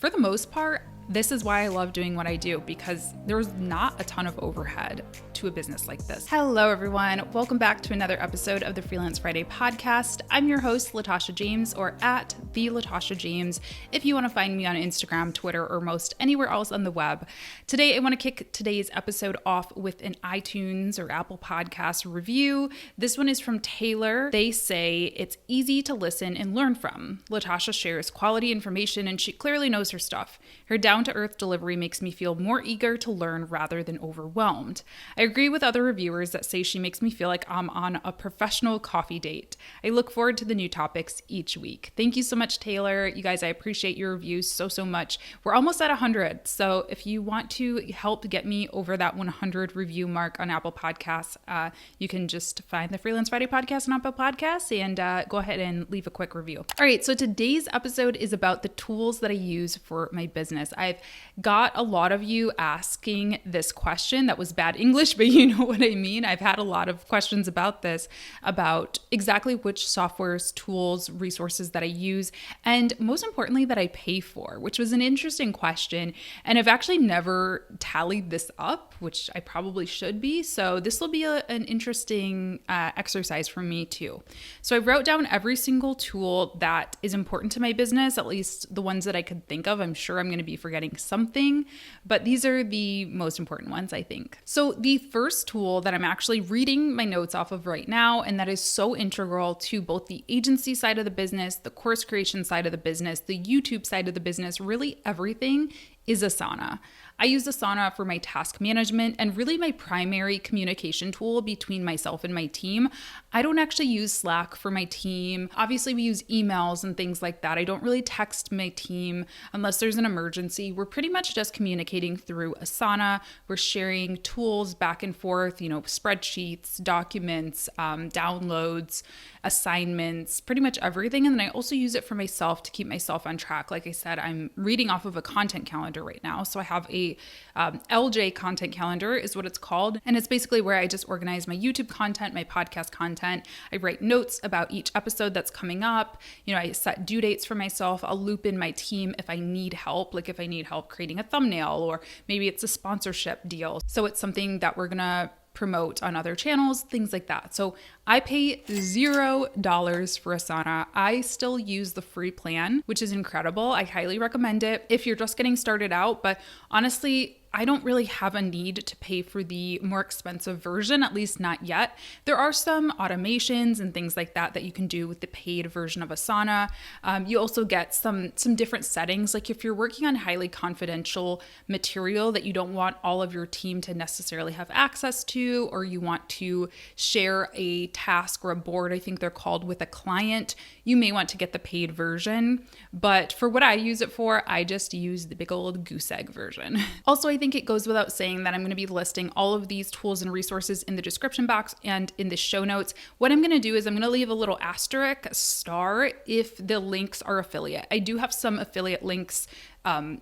For the most part, this is why I love doing what I do, because there's not a ton of overhead to a business like this. Hello, everyone. Welcome back to another episode of the Freelance Friday podcast. I'm your host, Latasha James, or at the Latasha James, if you want to find me on Instagram, Twitter, or most anywhere else on the web. Today, I want to kick today's episode off with an iTunes or Apple Podcast review. This one is from Taylor. They say, it's easy to listen and learn from. Latasha shares quality information, and she clearly knows her stuff. Her down-to-earth delivery makes me feel more eager to learn rather than overwhelmed. I agree with other reviewers that say she makes me feel like I'm on a professional coffee date. I look forward to the new topics each week. Thank you so much, Taylor. You guys, I appreciate your reviews so much. We're almost at 100, so if you want to help get me over that 100 review mark on Apple Podcasts, you can just find the Freelance Friday podcast on Apple Podcasts and go ahead and leave a quick review. All right, so today's episode is about the tools that I use for my business. I've got a lot of you asking this question. That was bad English, but you know what I mean. I've had a lot of questions about this, about exactly which softwares, tools, resources that I use, and most importantly, that I pay for, which was an interesting question. And I've actually never tallied this up, which I probably should be. So this will be an interesting exercise for me too. So I wrote down every single tool that is important to my business, at least the ones that I could think of. I'm sure I'm going to be forgetting something, but these are the most important ones, I think. So the first tool that I'm actually reading my notes off of right now, and that is so integral to both the agency side of the business, the course creation side of the business, the YouTube side of the business, really everything, is Asana. I use Asana for my task management and really my primary communication tool between myself and my team. I don't actually use Slack for my team. Obviously, we use emails and things like that. I don't really text my team unless there's an emergency. We're pretty much just communicating through Asana. We're sharing tools back and forth, spreadsheets, documents, downloads, assignments, pretty much everything. And then I also use it for myself to keep myself on track. Like I said, I'm reading off of a content calendar right now. So I have a LJ content calendar is what it's called. And it's basically where I just organize my YouTube content, my podcast content. I write notes about each episode that's coming up. I set due dates for myself. I'll loop in my team if I need help, like if I need help creating a thumbnail, or maybe it's a sponsorship deal. So it's something that we're going to promote on other channels, things like that. So I pay $0 for Asana. I still use the free plan, which is incredible. I highly recommend it if you're just getting started out. But honestly, I don't really have a need to pay for the more expensive version, at least not yet. There are some automations and things like that you can do with the paid version of Asana. You also get some different settings. Like if you're working on highly confidential material that you don't want all of your team to necessarily have access to, or you want to share a task or a board, I think they're called, with a client, you may want to get the paid version. But for what I use it for, I just use the big old goose egg version. Also, I think it goes without saying that I'm going to be listing all of these tools and resources in the description box and in the show notes. What I'm going to do is I'm going to leave a little asterisk, a star, if the links are affiliate. I do have some affiliate links.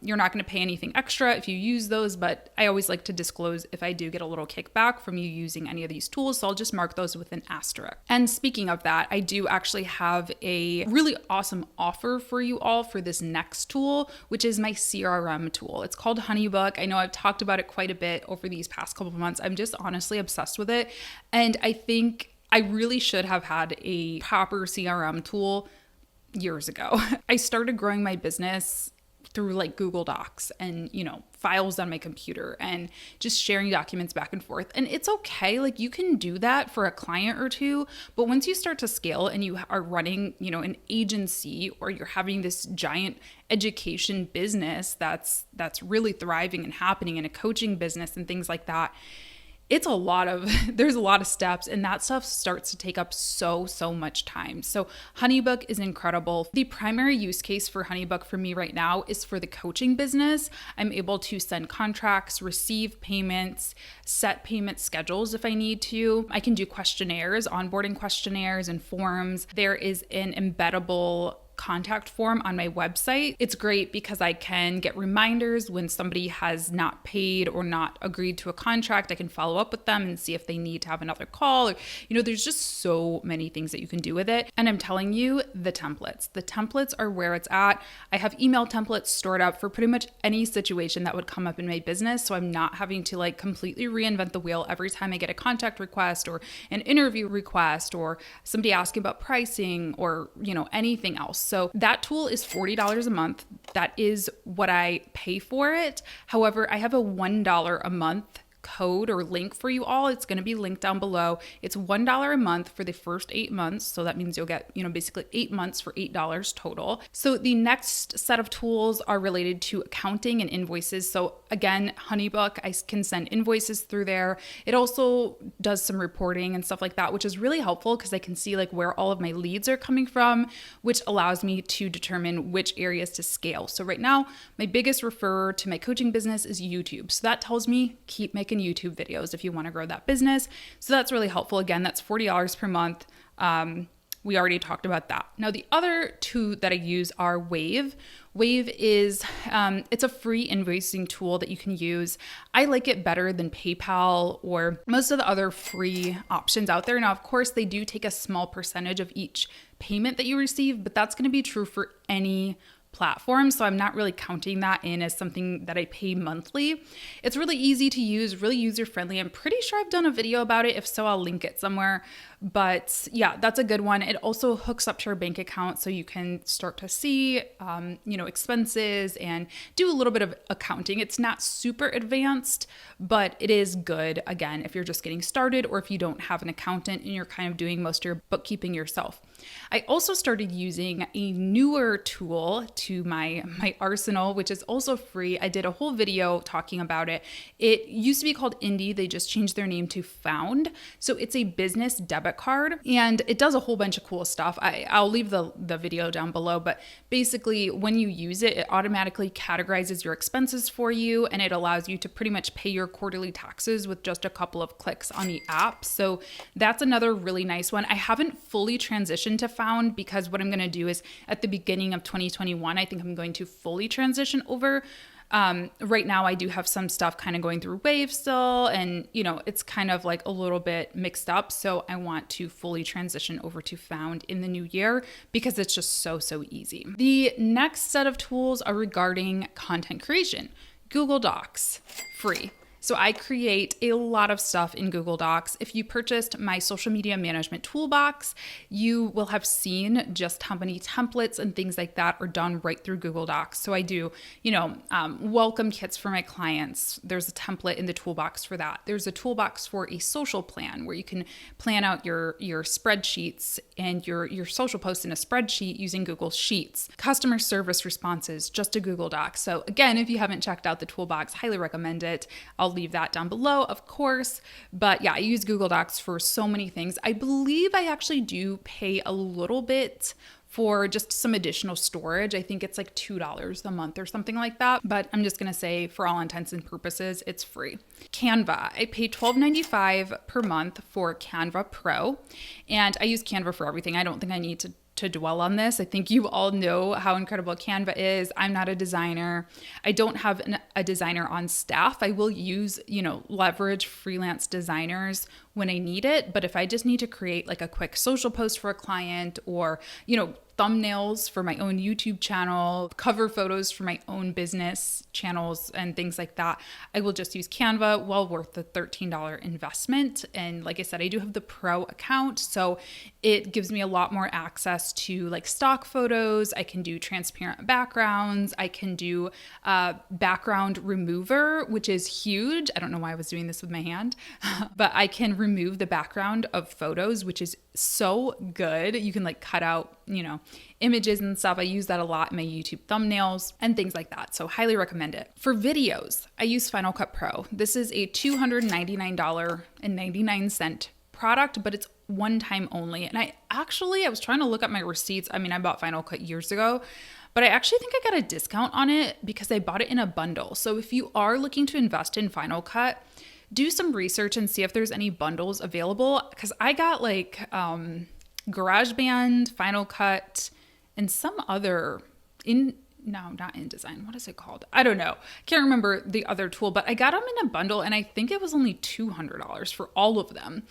You're not going to pay anything extra if you use those, but I always like to disclose if I do get a little kickback from you using any of these tools. So I'll just mark those with an asterisk. And speaking of that, I do actually have a really awesome offer for you all for this next tool, which is my CRM tool. It's called HoneyBook. I know I've talked about it quite a bit over these past couple of months. I'm just honestly obsessed with it. And I think I really should have had a proper CRM tool years ago. I started growing my business through like Google Docs and, files on my computer and just sharing documents back and forth. And it's okay. Like you can do that for a client or two, but once you start to scale and you are running, an agency, or you're having this giant education business that's really thriving and happening, in a coaching business and things like that, there's a lot of steps, and that stuff starts to take up so much time. So HoneyBook is incredible. The primary use case for HoneyBook for me right now is for the coaching business. I'm able to send contracts, receive payments, set payment schedules if I need to. I can do questionnaires, onboarding questionnaires and forms. There is an embeddable contact form on my website. It's great because I can get reminders when somebody has not paid or not agreed to a contract. I can follow up with them and see if they need to have another call. Or, there's just so many things that you can do with it. And I'm telling you, the templates are where it's at. I have email templates stored up for pretty much any situation that would come up in my business. So I'm not having to like completely reinvent the wheel every time I get a contact request or an interview request or somebody asking about pricing or, anything else. So that tool is $40 a month. That is what I pay for it. However, I have a $1 a month code or link for you all. It's going to be linked down below. It's $1 a month for the first 8 months. So that means you'll get, basically 8 months for $8 total. So the next set of tools are related to accounting and invoices. So again, HoneyBook, I can send invoices through there. It also does some reporting and stuff like that, which is really helpful because I can see like where all of my leads are coming from, which allows me to determine which areas to scale. So right now, my biggest referrer to my coaching business is YouTube. So that tells me keep making YouTube videos if you want to grow that business. So that's really helpful. Again, that's $40 per month. We already talked about that. Now, the other two that I use are Wave. Wave is, it's a free invoicing tool that you can use. I like it better than PayPal or most of the other free options out there. Now, of course, they do take a small percentage of each payment that you receive, but that's going to be true for any platform. So I'm not really counting that in as something that I pay monthly. It's really easy to use, really user-friendly. I'm pretty sure I've done a video about it. If so, I'll link it somewhere. But yeah, that's a good one. It also hooks up to your bank account so you can start to see, expenses and do a little bit of accounting. It's not super advanced, but it is good, again, if you're just getting started or if you don't have an accountant and you're kind of doing most of your bookkeeping yourself. I also started using a newer tool to my arsenal, which is also free. I did a whole video talking about it. It used to be called Indie. They just changed their name to Found. So it's a business debit card and it does a whole bunch of cool stuff. I'll leave the video down below, but basically when you use it, it automatically categorizes your expenses for you and it allows you to pretty much pay your quarterly taxes with just a couple of clicks on the app. So that's another really nice one. I haven't fully transitioned to Found because what I'm going to do is at the beginning of 2021, I think I'm going to fully transition over. Right now I do have some stuff kind of going through Wave still and it's kind of like a little bit mixed up. So I want to fully transition over to Found in the new year because it's just so easy. The next set of tools are regarding content creation. Google Docs, free. So I create a lot of stuff in Google Docs. If you purchased my social media management toolbox, you will have seen just how many templates and things like that are done right through Google Docs. So I do, welcome kits for my clients. There's a template in the toolbox for that. There's a toolbox for a social plan where you can plan out your spreadsheets and your social posts in a spreadsheet using Google Sheets. Customer service responses, just a Google Doc. So again, if you haven't checked out the toolbox, highly recommend it. I'll leave that down below, of course. But yeah, I use Google Docs for so many things. I believe I actually do pay a little bit for just some additional storage. I think it's like $2 a month or something like that. But I'm just going to say for all intents and purposes, it's free. Canva. I pay $12.95 per month for Canva Pro. And I use Canva for everything. I don't think I need to dwell on this. I think you all know how incredible Canva is. I'm not a designer. I don't have a designer on staff. I will use, leverage freelance designers when I need it. But if I just need to create like a quick social post for a client or, thumbnails for my own YouTube channel, cover photos for my own business channels and things like that, I will just use Canva, well worth the $13 investment. And like I said, I do have the pro account, so it gives me a lot more access to like stock photos. I can do transparent backgrounds. I can do background remover, which is huge. I don't know why I was doing this with my hand, but I can remove the background of photos, which is so good. You can like cut out, images and stuff. I use that a lot in my YouTube thumbnails and things like that. So highly recommend it. For videos, I use Final Cut Pro. This is a $299.99 product, but it's one time only. And I was trying to look up my receipts. I bought Final Cut years ago, but I actually think I got a discount on it because I bought it in a bundle. So if you are looking to invest in Final Cut, do some research and see if there's any bundles available. Because I got like GarageBand, Final Cut, and some other no, not InDesign. What is it called? I don't know. Can't remember the other tool, but I got them in a bundle and I think it was only $200 for all of them.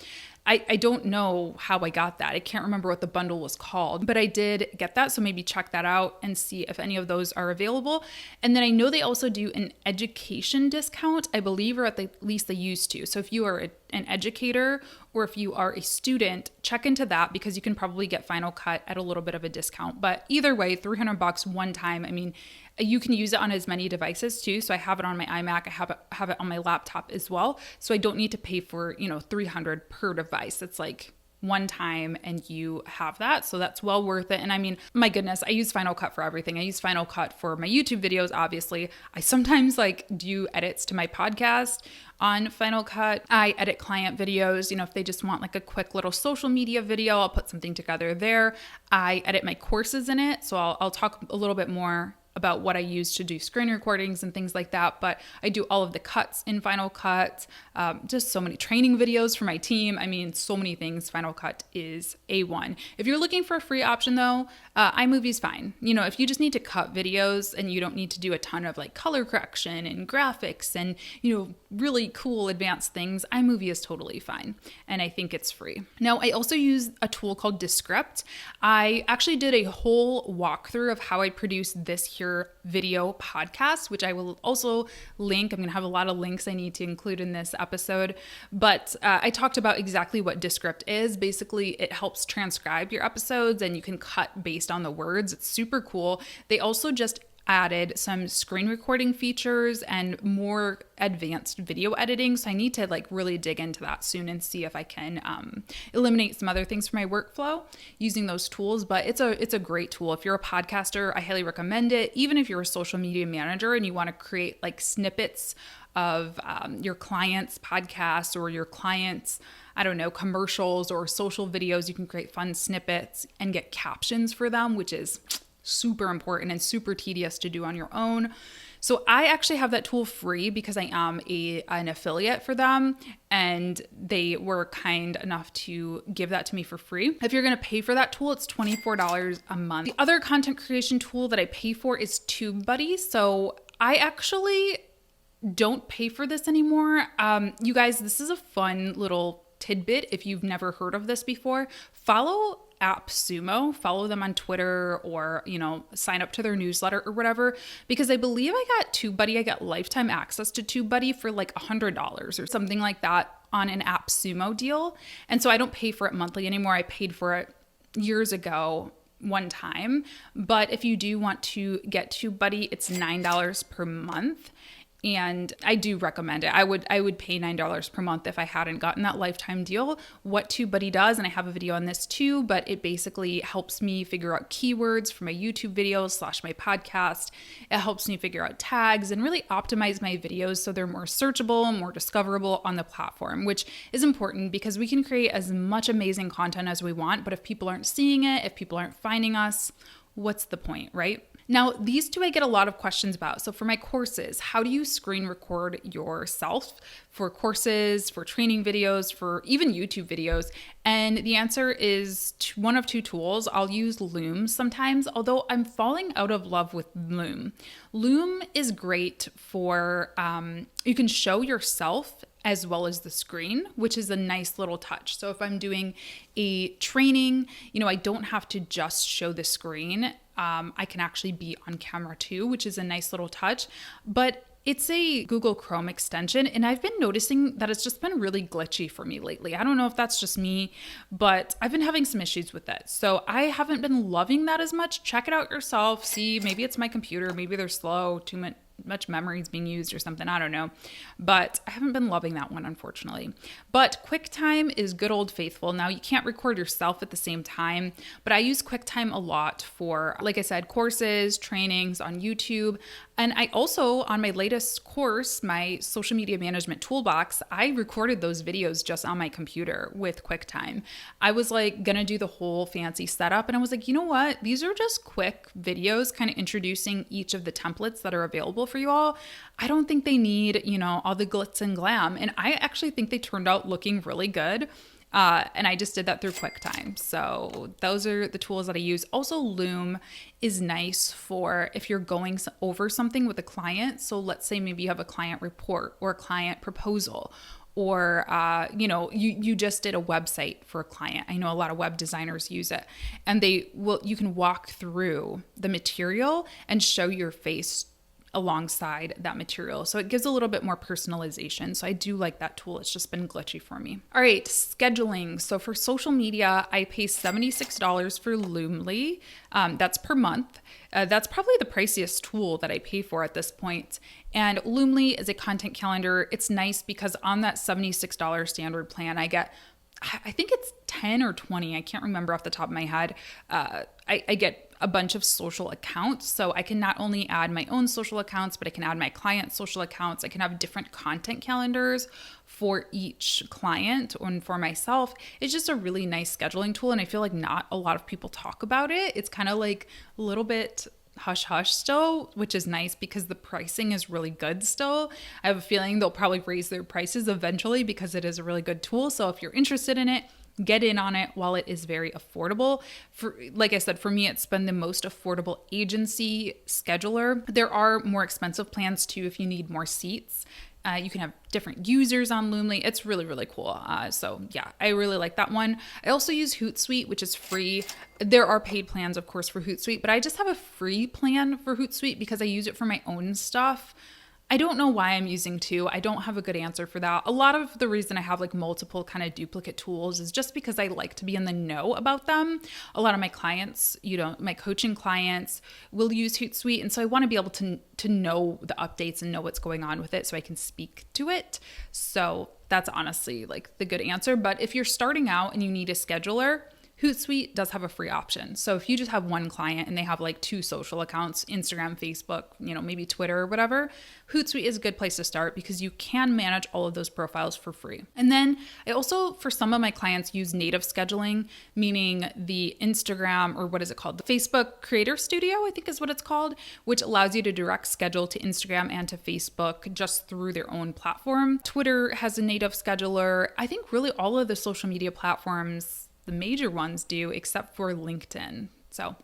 I don't know how I got that. I can't remember what the bundle was called, but I did get that. So maybe check that out and see if any of those are available. And then I know they also do an education discount, I believe, or at least they used to. So if you are an educator or if you are a student, check into that because you can probably get Final Cut at a little bit of a discount. But either way, $300 one time. I mean, you can use it on as many devices too. So I have it on my iMac. I have it on my laptop as well. So I don't need to pay for, $300 per device. It's like one time and you have that. So that's well worth it. And I mean, my goodness, I use Final Cut for everything. I use Final Cut for my YouTube videos, obviously. I sometimes do edits to my podcast on Final Cut. I edit client videos, if they just want like a quick little social media video, I'll put something together there. I edit my courses in it. So I'll talk a little bit more about what I use to do screen recordings and things like that. But I do all of the cuts in Final Cut, just so many training videos for my team. I mean, so many things. Final Cut is A1. If you're looking for a free option though, iMovie's fine. If you just need to cut videos and you don't need to do a ton of like color correction and graphics and, really cool advanced things, iMovie is totally fine. And I think it's free. Now, I also use a tool called Descript. I actually did a whole walkthrough of how I produce this here video podcast, which I will also link. I'm going to have a lot of links I need to include in this episode, but I talked about exactly what Descript is. Basically, it helps transcribe your episodes and you can cut based on the words. It's super cool. They also just added some screen recording features and more advanced video editing. So I need to really dig into that soon and see if I can eliminate some other things from my workflow using those tools. But it's a great tool. If you're a podcaster, I highly recommend it. Even if you're a social media manager and you want to create snippets of your clients' podcasts or your clients' commercials or social videos, you can create fun snippets and get captions for them, which is super important and super tedious to do on your own. So I actually have that tool free because I am an affiliate for them and they were kind enough to give that to me for free. If you're going to pay for that tool, it's $24 a month. The other content creation tool that I pay for is TubeBuddy. So I actually don't pay for this anymore. You guys, this is a fun little tidbit. If you've never heard of this before, follow AppSumo, follow them on Twitter or, sign up to their newsletter or whatever, because I believe I got TubeBuddy. I got lifetime access to TubeBuddy for $100 or something like that on an AppSumo deal. And so I don't pay for it monthly anymore. I paid for it years ago one time. But if you do want to get TubeBuddy, it's $9 per month. And I do recommend it. I would pay $9 per month if I hadn't gotten that lifetime deal. What TubeBuddy does, and I have a video on this too, but it basically helps me figure out keywords for my YouTube videos / my podcast. It helps me figure out tags and really optimize my videos so they're more searchable, more discoverable on the platform, which is important because we can create as much amazing content as we want, but if people aren't seeing it, if people aren't finding us, what's the point, right? Now, these two I get a lot of questions about. So for my courses, how do you screen record yourself for courses, for training videos, for even YouTube videos? And the answer is one of two tools. I'll use Loom sometimes, although I'm falling out of love with Loom. Loom is great for, you can show yourself as well as the screen, which is a nice little touch. So if I'm doing a training, I don't have to just show the screen. I can actually be on camera too, which is a nice little touch, but it's a Google Chrome extension. And I've been noticing that it's just been really glitchy for me lately. I don't know if that's just me, but I've been having some issues with it. So I haven't been loving that as much. Check it out yourself. See, maybe it's my computer. Maybe they're slow, too much memory is being used or something. I don't know. But I haven't been loving that one, unfortunately. But QuickTime is good old faithful. Now, you can't record yourself at the same time, but I use QuickTime a lot for, like I said, courses, trainings on YouTube. And I also, on my latest course, my social media management toolbox, I recorded those videos just on my computer with QuickTime. I was gonna do the whole fancy setup. And I was like, you know what? These are just quick videos kind of introducing each of the templates that are available for you all. I don't think they need, all the glitz and glam. And I actually think they turned out looking really good. And I just did that through QuickTime. So those are the tools that I use. Also, Loom is nice for if you're going over something with a client. So let's say maybe you have a client report or a client proposal, or you just did a website for a client. I know a lot of web designers use it, and you can walk through the material and show your face alongside that material. So it gives a little bit more personalization. So I do like that tool. It's just been glitchy for me. All right, scheduling. So for social media, I pay $76 for Loomly. That's per month. That's probably the priciest tool that I pay for at this point. And Loomly is a content calendar. It's nice because on that $76 standard plan, I think it's 10 or 20. I can't remember off the top of my head. I get a bunch of social accounts. So I can not only add my own social accounts, but I can add my client's social accounts. I can have different content calendars for each client and for myself. It's just a really nice scheduling tool. And I feel like not a lot of people talk about it. It's kind of like a little bit hush hush still, which is nice because the pricing is really good still. I have a feeling they'll probably raise their prices eventually because it is a really good tool. So if you're interested in it, get in on it while it is very affordable. Like I said, for me, it's been the most affordable agency scheduler. There are more expensive plans too if you need more seats. You can have different users on Loomly. It's really, really cool. So yeah, I really like that one. I also use Hootsuite, which is free. There are paid plans, of course, for Hootsuite, but I just have a free plan for Hootsuite because I use it for my own stuff. I don't know why I'm using two. I don't have a good answer for that. A lot of the reason I have like multiple kind of duplicate tools is just because I like to be in the know about them. A lot of my clients, my coaching clients will use Hootsuite. And so I want to be able to know the updates and know what's going on with it so I can speak to it. So that's honestly like the good answer. But if you're starting out and you need a scheduler, Hootsuite does have a free option. So if you just have one client and they have like 2 social accounts, Instagram, Facebook, maybe Twitter or whatever, Hootsuite is a good place to start because you can manage all of those profiles for free. And then I also, for some of my clients, use native scheduling, meaning the Instagram, or what is it called? The Facebook Creator Studio, I think is what it's called, which allows you to direct schedule to Instagram and to Facebook just through their own platform. Twitter has a native scheduler. I think really all of the social media platforms, the major ones do, except for LinkedIn. So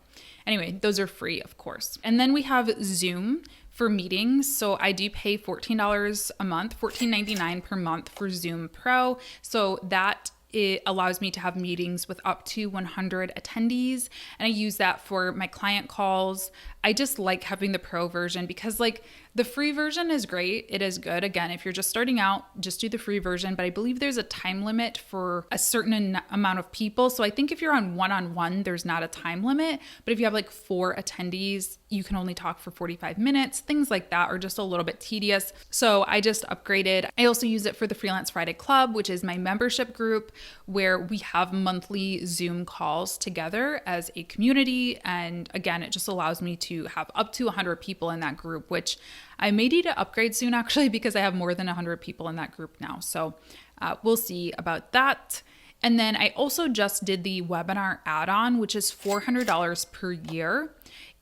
anyway, those are free, of course. And then we have Zoom for meetings. So I do pay $14 a month, $14.99 per month for Zoom Pro. So that it allows me to have meetings with up to 100 attendees. And I use that for my client calls. I just like having the pro version because like the free version is great. It is good. Again, if you're just starting out, just do the free version. But I believe there's a time limit for a certain amount of people. So I think if you're on one-on-one, there's not a time limit. But if you have like 4 attendees, you can only talk for 45 minutes. Things like that are just a little bit tedious. So I just upgraded. I also use it for the Freelance Friday Club, which is my membership group where we have monthly Zoom calls together as a community. And again, it just allows me to have up to 100 people in that group, which I may need to upgrade soon actually because I have more than 100 people in that group now. So we'll see about that. And then I also just did the webinar add-on, which is $400 per year.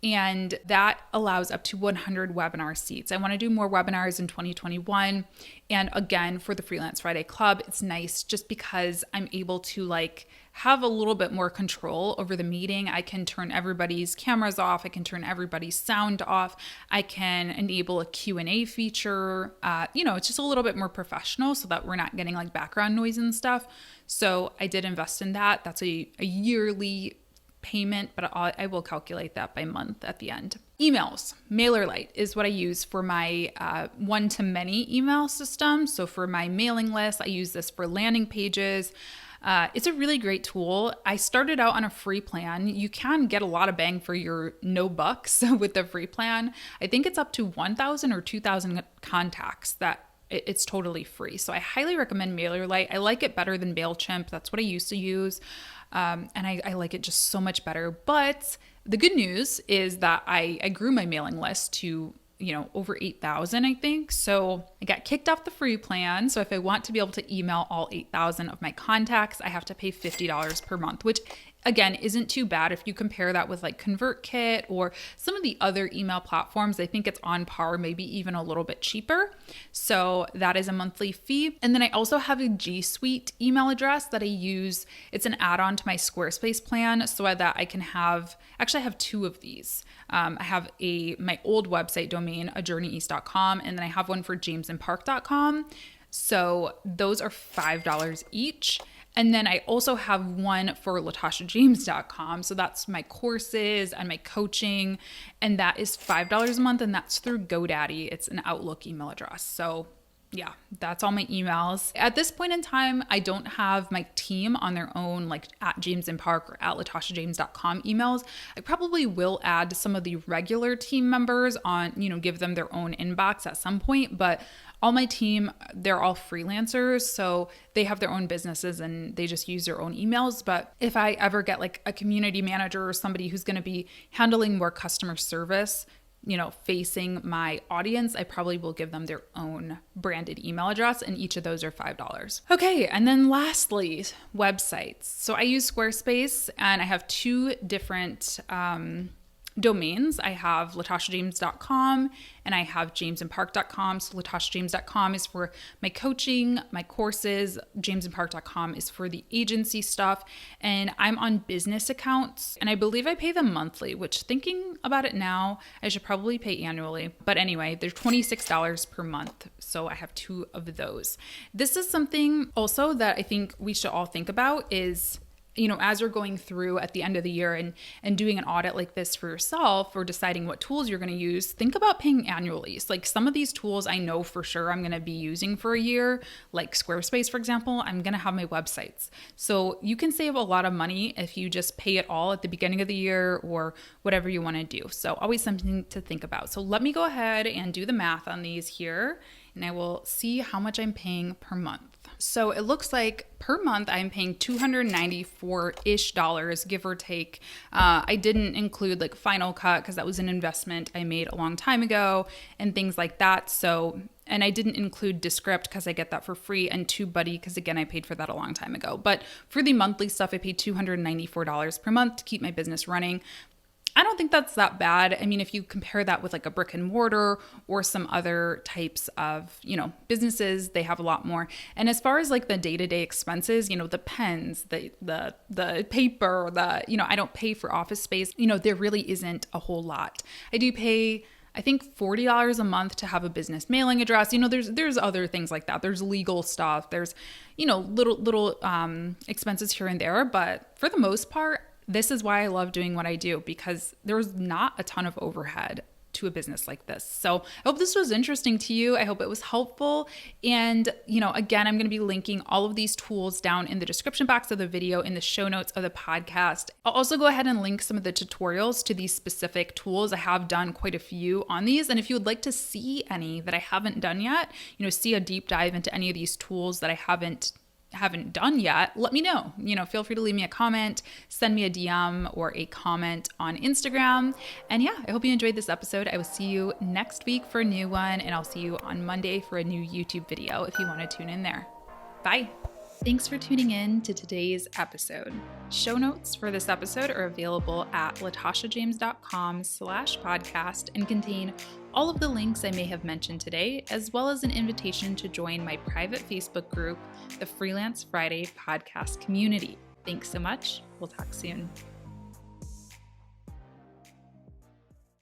And that allows up to 100 webinar seats. I want to do more webinars in 2021. And again, for the Freelance Friday Club, it's nice just because I'm able to like have a little bit more control over the meeting. I can turn everybody's cameras off. I can turn everybody's sound off. I can enable a Q&A feature. It's just a little bit more professional so that we're not getting like background noise and stuff. So I did invest in that. That's a yearly payment, but I will calculate that by month at the end. Emails. Mailerlite is what I use for my one-to-many email system. So for my mailing list, I use this for landing pages. It's a really great tool. I started out on a free plan. You can get a lot of bang for your no bucks with the free plan. I think it's up to 1,000 or 2,000 contacts that it's totally free. So I highly recommend Mailerlite. I like it better than MailChimp. That's what I used to use. And I like it just so much better. But the good news is that I grew my mailing list to, over 8,000, I think. So I got kicked off the free plan. So if I want to be able to email all 8,000 of my contacts, I have to pay $50 per month, which again, isn't too bad. If you compare that with like ConvertKit or some of the other email platforms, I think it's on par, maybe even a little bit cheaper. So that is a monthly fee. And then I also have a G Suite email address that I use. It's an add-on to my Squarespace plan so that I can have, actually I have two of these. I have my old website domain, ajourneyeast.com, and then I have one for jamesandpark.com. So those are $5 each. And then I also have one for latashajames.com. So that's my courses and my coaching. And that is $5 a month. And that's through GoDaddy. It's an Outlook email address. So yeah, that's all my emails. At this point in time, I don't have my team on their own, like at James and Park or at latashajames.com emails. I probably will add some of the regular team members on, give them their own inbox at some point, but all my team, they're all freelancers, so they have their own businesses and they just use their own emails. But if I ever get like a community manager or somebody who's going to be handling more customer service, facing my audience, I probably will give them their own branded email address, and each of those are $5. Okay, and then lastly, websites. So I use Squarespace, and I have two different domains. I have latashajames.com and I have jamesandpark.com. So latashajames.com is for my coaching, my courses. jamesandpark.com is for the agency stuff. And I'm on business accounts, and I believe I pay them monthly, which, thinking about it now, I should probably pay annually. But anyway, they're $26 per month. So I have two of those. This is something also that I think we should all think about is, as you're going through at the end of the year and doing an audit like this for yourself, or deciding what tools you're going to use, think about paying annually. So like some of these tools I know for sure I'm going to be using for a year, like Squarespace, for example, I'm going to have my websites. So you can save a lot of money if you just pay it all at the beginning of the year or whatever you want to do. So always something to think about. So let me go ahead and do the math on these here, and I will see how much I'm paying per month. So it looks like per month I'm paying $294-ish, give or take. I didn't include like Final Cut because that was an investment I made a long time ago and things like that. So, and I didn't include Descript because I get that for free, and TubeBuddy because again, I paid for that a long time ago. But for the monthly stuff, I paid $294 per month to keep my business running. I don't think that's that bad. I mean, if you compare that with like a brick and mortar or some other types of, businesses, they have a lot more. And as far as like the day-to-day expenses, the pens, the paper, I don't pay for office space. There really isn't a whole lot. I do pay, I think, $40 a month to have a business mailing address. There's other things like that. There's legal stuff. There's, little expenses here and there. But for the most part, this is why I love doing what I do, because there's not a ton of overhead to a business like this. So I hope this was interesting to you. I hope it was helpful. And, again, I'm going to be linking all of these tools down in the description box of the video, in the show notes of the podcast. I'll also go ahead and link some of the tutorials to these specific tools. I have done quite a few on these. And if you would like to see any that I haven't done yet, see a deep dive into any of these tools that I haven't done yet, let me know. Feel free to leave me a comment, send me a DM or a comment on Instagram. And yeah, I hope you enjoyed this episode. I will see you next week for a new one, and I'll see you on Monday for a new YouTube video if you want to tune in there. Bye. Thanks for tuning in to today's episode. Show notes for this episode are available at latashajames.com/podcast and contain all of the links I may have mentioned today, as well as an invitation to join my private Facebook group, the Freelance Friday Podcast Community. Thanks so much. We'll talk soon.